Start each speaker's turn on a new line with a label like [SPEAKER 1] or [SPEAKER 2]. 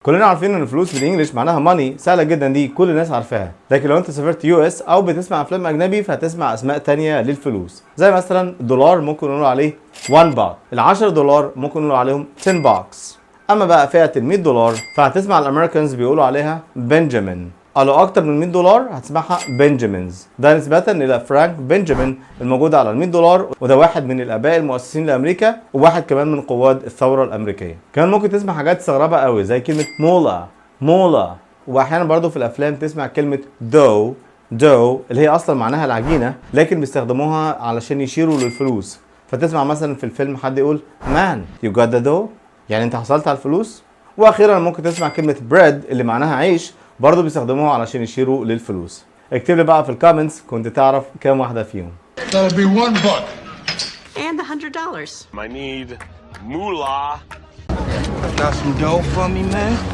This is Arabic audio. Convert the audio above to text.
[SPEAKER 1] كلنا عارفين ان الفلوس بالانجلش معناها ماني، سهله جدا دي كل الناس عارفاها. لكن لو انت سافرت يو اس او بتسمع افلام اجنبي فهتسمع اسماء تانية للفلوس، زي مثلا الدولار ممكن نقول عليه 1 باك، ال10 دولار ممكن نقول عليهم 10 باكس. اما بقى فئه ال100 دولار فهتسمع الامريكانز بيقولوا عليها بنجامين، او لو اكتر من 100 دولار هتسمعها بنجامينز، ده نسبه الى فرانك بنجامين الموجود على ال100 دولار، وده واحد من الاباء المؤسسين لامريكا وواحد كمان من قواد الثوره الامريكيه. كمان ممكن تسمع حاجات تستغربها قوي زي كلمه مولا، واحيانا برضو في الافلام تسمع كلمه دو اللي هي اصلا معناها العجينه، لكن بيستخدموها علشان يشيروا للفلوس. فتسمع مثلا في الفيلم حد يقول مان يو جات ذا دو، يعني انت حصلت على الفلوس. واخيرا ممكن تسمع كلمه بريد اللي معناها عيش، برضو بيستخدموها علشان يشيروا للفلوس. اكتب لي بقى في الكومنتس كنت تعرف كام واحده فيهم.
[SPEAKER 2] That'll be 1 buck.
[SPEAKER 3] And $100.
[SPEAKER 4] I need moolah.
[SPEAKER 2] Got some dough for me, man?